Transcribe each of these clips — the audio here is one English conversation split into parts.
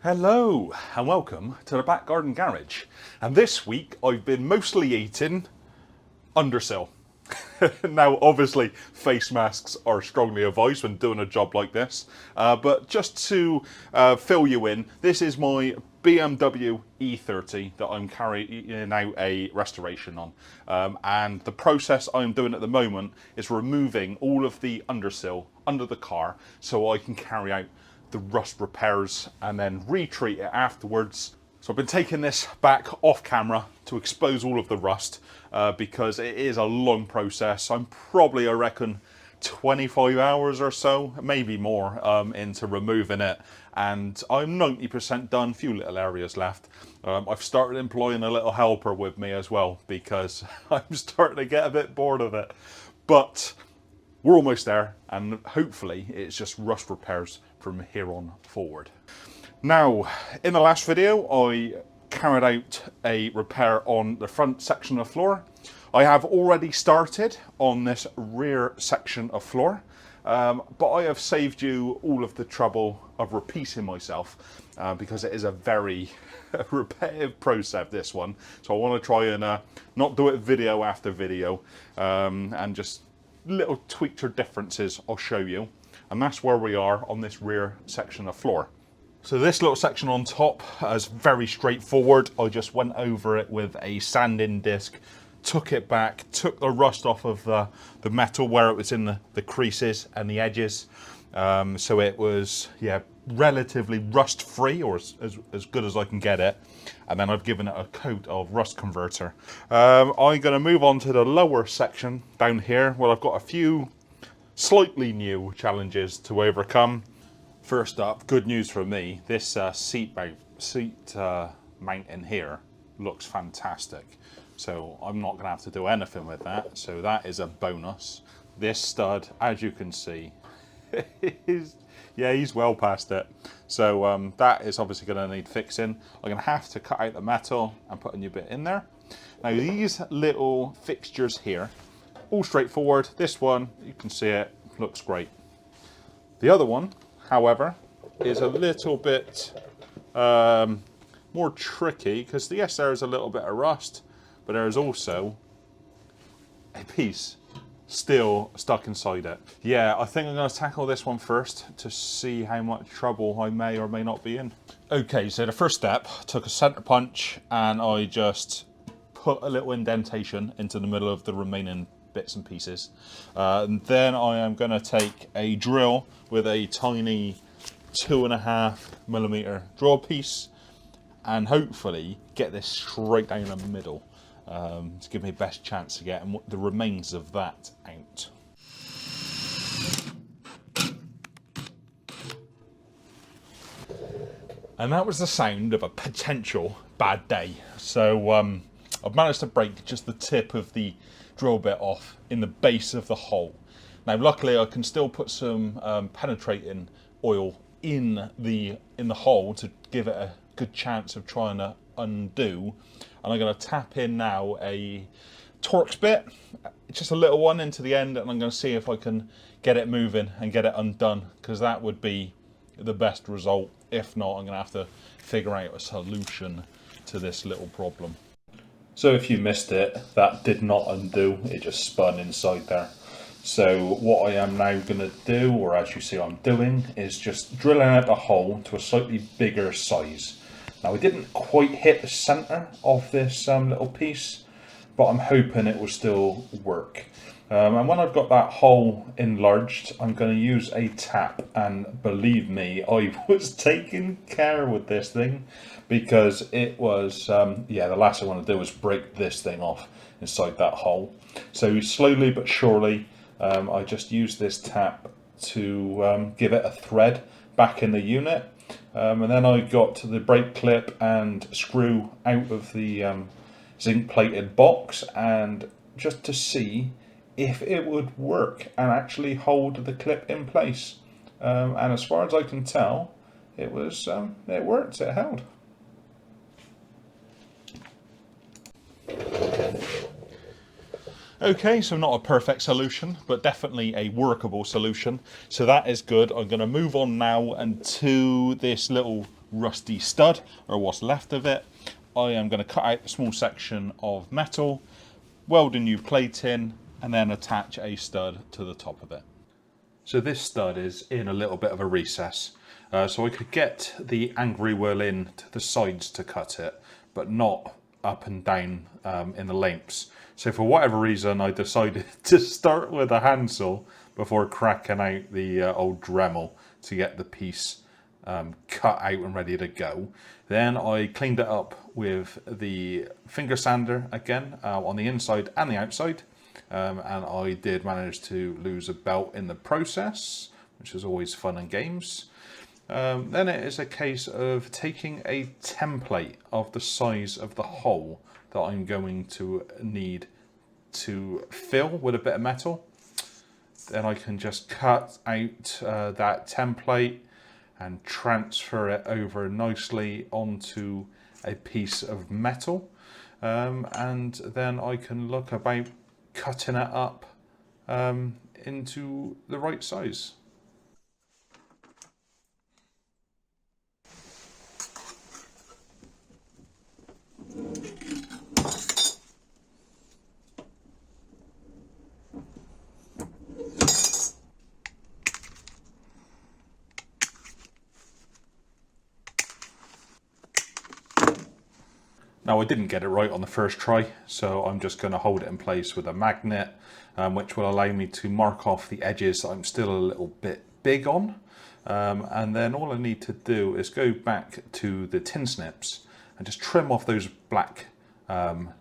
Hello and welcome to the Back Garden Garage. And this week I've been mostly eating undersill. Now obviously face masks are strongly advised when doing a job like this, but just to fill you in, this is my BMW E30 that I'm carrying out a restoration on, and the process I'm doing at the moment is removing all of the undersill under the car so I can carry out the rust repairs and then retreat it afterwards. So I've been taking this back off camera to expose all of the rust because it is a long process. I'm probably, I reckon, 25 hours or so, maybe more, into removing it, and I'm 90% done, few little areas left. I've started employing a little helper with me as well because I'm starting to get a bit bored of it, but we're almost there, and hopefully it's just rust repairs from here on forward. Now, in the last video, I carried out a repair on the front section of floor. I have already started on this rear section of floor, but I have saved you all of the trouble of repeating myself because it is a very repetitive process, this one. So I want to try and not do it video after video and just little tweaks or differences I'll show you, and that's where we are on this rear section of floor. So this little section on top is very straightforward. I just went over it with a sanding disc, took it back, took the rust off of the metal where it was in the creases and the edges, so it was relatively rust free, or as good as I can get it. And then I've given it a coat of rust converter. I'm going to move on to the lower section down here. Well, I've got a few slightly new challenges to overcome. First up, good news for me, this seat mounting here looks fantastic. So I'm not going to have to do anything with that. So that is a bonus. This stud, as you can see, he's well past it. So that is obviously going to need fixing. I'm going to have to cut out the metal and put a new bit in there. Now these little fixtures here, all straightforward. This one, you can see it, looks great. The other one, however, is a little bit more tricky because yes, there is a little bit of rust, but there is also a piece still stuck inside it. Yeah, I think I'm going to tackle this one first to see how much trouble I may or may not be in. Okay, so the first step, took a center punch and I just put a little indentation into the middle of the remaining bits and pieces. And then I am going to take a drill with a tiny 2.5mm drill piece and hopefully get this straight down the middle. To give me best chance to get the remains of that out. And that was the sound of a potential bad day. So I've managed to break just the tip of the drill bit off in the base of the hole. Now luckily I can still put some penetrating oil in the hole to give it a good chance of trying to undo. And I'm going to tap in now a Torx bit, just a little one into the end, and I'm going to see if I can get it moving and get it undone, because that would be the best result. If not, I'm going to have to figure out a solution to this little problem. So if you missed it, that did not undo, it just spun inside there. So what I am now going to do, or as you see I'm doing, is just drilling out the hole to a slightly bigger size. Now, I didn't quite hit the centre of this little piece, but I'm hoping it will still work. And when I've got that hole enlarged, I'm going to use a tap, and believe me, I was taking care with this thing because it was, the last thing I want to do is break this thing off inside that hole. So slowly but surely, I just use this tap to give it a thread back in the unit. And then I got to the brake clip and screw out of the zinc plated box, and just to see if it would work and actually hold the clip in place. And as far as I can tell, it worked, it held. Okay, so not a perfect solution, but definitely a workable solution. So that is good. I'm going to move on now and to this little rusty stud, or what's left of it. I am going to cut out a small section of metal, weld a new plate in, and then attach a stud to the top of it. So this stud is in a little bit of a recess, so I could get the angry wheel in to the sides to cut it, but not up and down in the lengths. So for whatever reason, I decided to start with a handsaw before cracking out the old Dremel to get the piece cut out and ready to go. Then I cleaned it up with the finger sander again on the inside and the outside. And I did manage to lose a belt in the process, which is always fun and games. Then it is a case of taking a template of the size of the hole that I'm going to need to fill with a bit of metal. Then I can just cut out that template and transfer it over nicely onto a piece of metal. And then I can look about cutting it up into the right size. Now I didn't get it right on the first try, so I'm just going to hold it in place with a magnet, which will allow me to mark off the edges that I'm still a little bit big on. And then all I need to do is go back to the tin snips and just trim off those black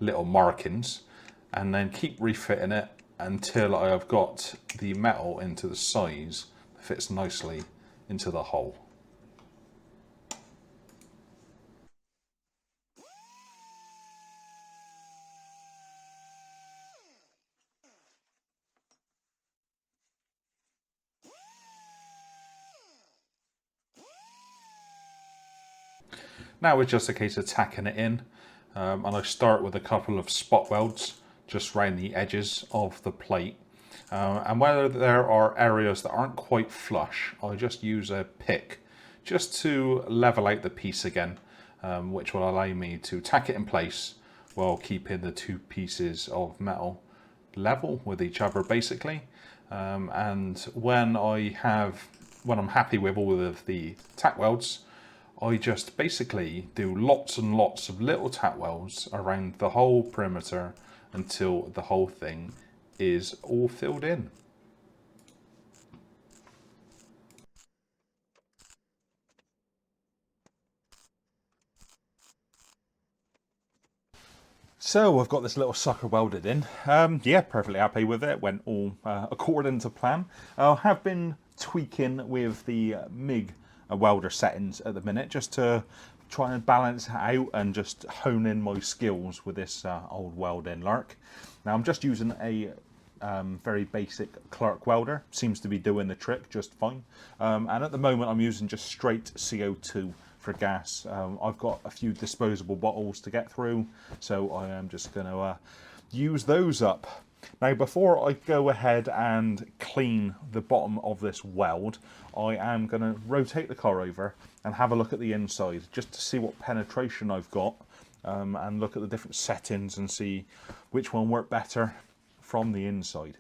little markings, and then keep refitting it until I have got the metal into the size that fits nicely into the hole. Now it's just a case of tacking it in, and I start with a couple of spot welds just round the edges of the plate. And whether there are areas that aren't quite flush, I just use a pick just to level out the piece again, which will allow me to tack it in place while keeping the two pieces of metal level with each other basically. And when I'm happy with all of the tack welds, I just basically do lots and lots of little tack welds around the whole perimeter until the whole thing is all filled in. So I've got this little sucker welded in. Yeah, perfectly happy with it. Went all according to plan. I have been tweaking with the MIG welder settings at the minute, just to try and balance it out and just hone in my skills with this old welding lark. Now I'm just using a very basic Clark welder, seems to be doing the trick just fine. And at the moment I'm using just straight CO2 for gas. I've got a few disposable bottles to get through, so I am just going to use those up. Now before I go ahead and clean the bottom of this weld, I am going to rotate the car over and have a look at the inside just to see what penetration I've got, and look at the different settings and see which one worked better from the inside.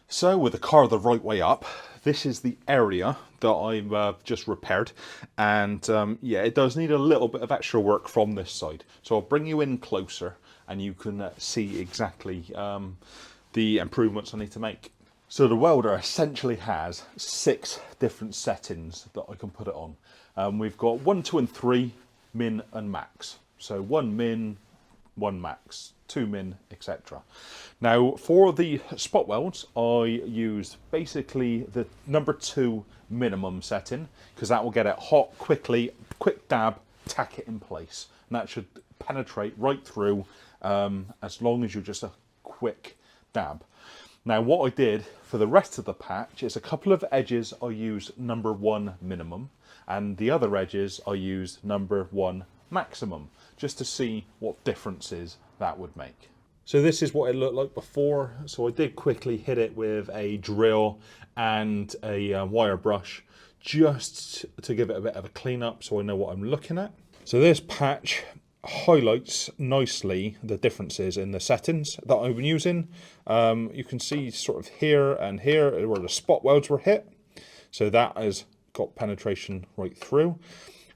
So with the car the right way up, this is the area that I've just repaired, and yeah, it does need a little bit of extra work from this side. So I'll bring you in closer and you can see exactly the improvements I need to make. So the welder essentially has 6 different settings that I can put it on. We've got 1, 2 and 3, min and max. So 1 min, 1 max, 2 min, etc. Now for the spot welds, I use basically the number 2 minimum setting, because that will get it hot quickly, quick dab, tack it in place, and that should penetrate right through, as long as you're just a quick dab. Now what I did for the rest of the patch is a couple of edges I use number 1 minimum, and the other edges I use number 1 maximum, just to see what differences that would make. So this is what it looked like before. So I did quickly hit it with a drill and a wire brush, just to give it a bit of a clean up so I know what I'm looking at. So this patch highlights nicely the differences in the settings that I've been using. You can see sort of here and here where the spot welds were hit. So that has got penetration right through.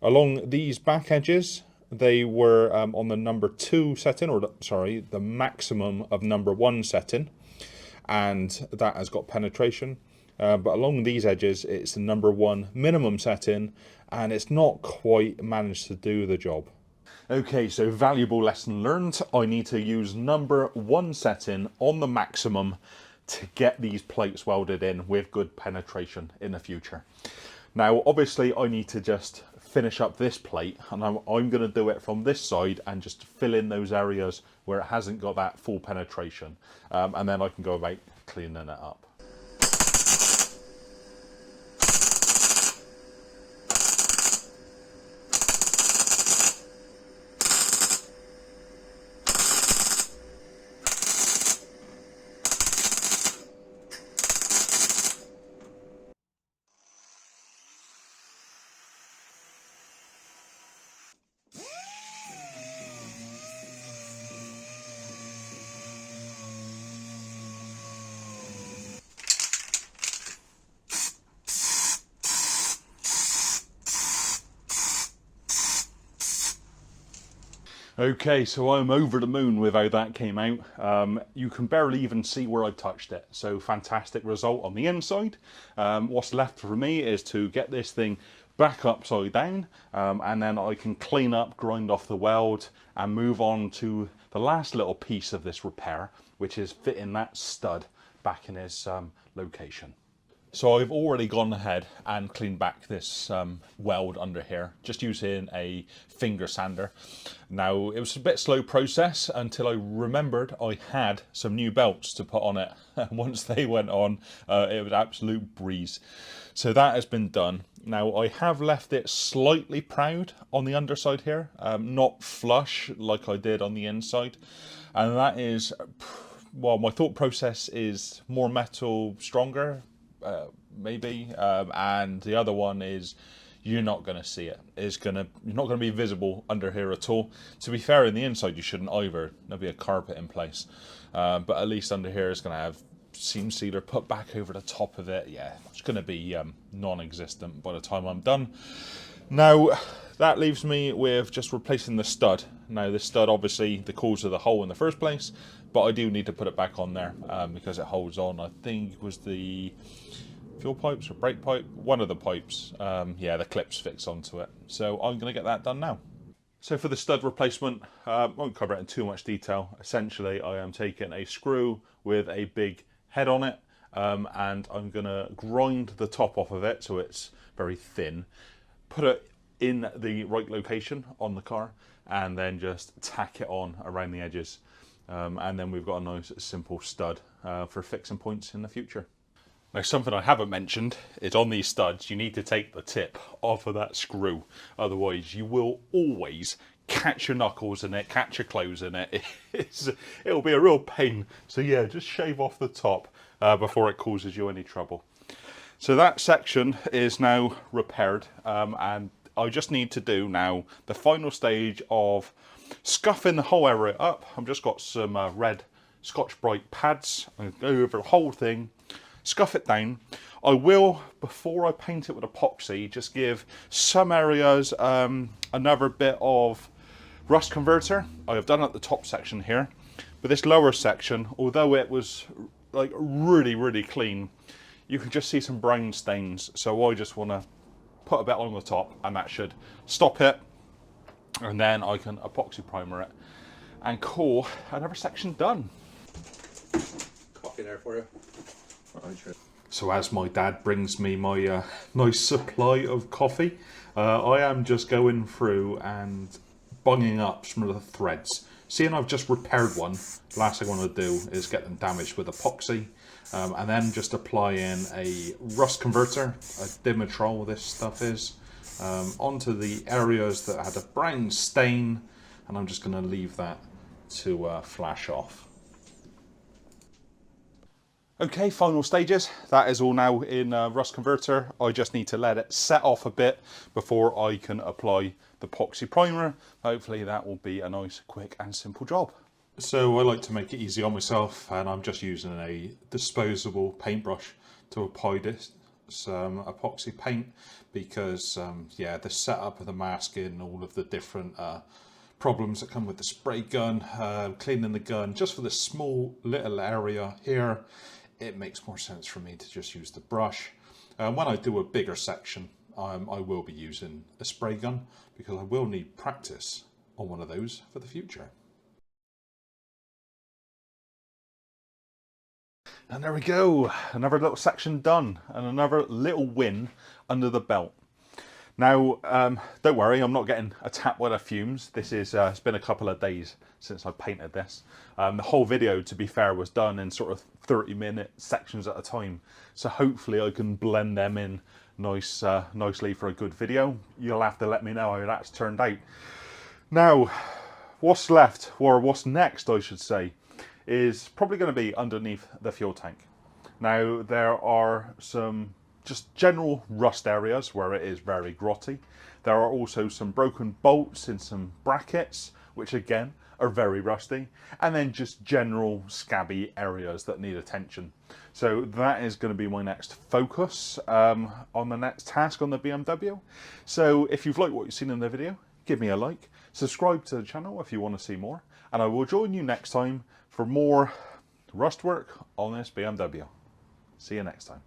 Along these back edges, they were on the number 2 setting, or the maximum of number 1 setting, and that has got penetration. But along these edges, it's the number 1 minimum setting, and it's not quite managed to do the job. Okay, so valuable lesson learned. I need to use number 1 setting on the maximum to get these plates welded in with good penetration in the future. Now, obviously, I need to just finish up this plate, and I'm going to do it from this side and just fill in those areas where it hasn't got that full penetration, and then I can go about cleaning it up. Okay, so I'm over the moon with how that came out. You can barely even see where I touched it. So fantastic result on the inside. What's left for me is to get this thing back upside down, and then I can clean up, grind off the weld, and move on to the last little piece of this repair, which is fitting that stud back in his location. So I've already gone ahead and cleaned back this weld under here, just using a finger sander. Now, it was a bit slow process until I remembered I had some new belts to put on it. Once they went on, it was absolute breeze. So that has been done. Now, I have left it slightly proud on the underside here, not flush like I did on the inside. And that is, well, my thought process is more metal, stronger, maybe, and the other one is you're not going to see it. You're not going to be visible under here at all. To be fair, in the inside you shouldn't either. There'll be a carpet in place, but at least under here it's going to have seam sealer put back over the top of it. Yeah, it's going to be non-existent by the time I'm done. Now that leaves me with just replacing the stud. Now this stud, obviously the cause of the hole in the first place, but I do need to put it back on there because it holds on. I think it was the fuel pipes or brake pipe, one of the pipes. Yeah, the clips fix onto it. So I'm going to get that done now. So for the stud replacement, won't cover it in too much detail. Essentially, I am taking a screw with a big head on it, and I'm going to grind the top off of it so it's very thin, put it in the right location on the car, and then just tack it on around the edges. And then we've got a nice simple stud for fixing points in the future. Now, something I haven't mentioned is on these studs, you need to take the tip off of that screw. Otherwise, you will always catch your knuckles in it, catch your clothes in it. It'll be a real pain. So yeah, just shave off the top before it causes you any trouble. So that section is now repaired, and I just need to do now the final stage of scuffing the whole area up. I've just got some red Scotch-Brite pads. I'm going to go over the whole thing, scuff it down. I will, before I paint it with epoxy, just give some areas another bit of rust converter. I have done at the top section here, but this lower section, although it was like really clean, you can just see some brown stains. So I just want to put a bit on the top, and that should stop it. And then I can epoxy primer it and call another section done. Coffee there for you. So as my dad brings me my nice supply of coffee, I am just going through and bunging up some of the threads. Seeing I've just repaired one, the last thing I want to do is get them damaged with epoxy, and then just apply in a rust converter, a Dimetrol this stuff is, onto the areas that had a brown stain, and I'm just going to leave that to flash off. Okay, final stages. That is all now in Rust Converter. I just need to let it set off a bit before I can apply the epoxy primer. Hopefully that will be a nice, quick and simple job. So I like to make it easy on myself, and I'm just using a disposable paintbrush to apply this epoxy paint, because yeah, the setup of the masking, all of the different problems that come with the spray gun, cleaning the gun, just for this small little area here, it makes more sense for me to just use the brush. When I do a bigger section, I will be using a spray gun, because I will need practice on one of those for the future. And there we go, another little section done, and another little win under the belt. Now, don't worry, I'm not getting attacked by the fumes. This is, it's been a couple of days since I painted this. The whole video, to be fair, was done in sort of 30-minute sections at a time. So hopefully I can blend them in nicely for a good video. You'll have to let me know how that's turned out. Now, what's left, or what's next, I should say, is probably going to be underneath the fuel tank. Now, there are some just general rust areas where it is very grotty. There are also some broken bolts in some brackets, which again are very rusty, and then just general scabby areas that need attention. So that is going to be my next focus on the next task on the BMW. So if you've liked what you've seen in the video, give me a like, subscribe to the channel if you want to see more, and I will join you next time for more rust work on this BMW. See you next time.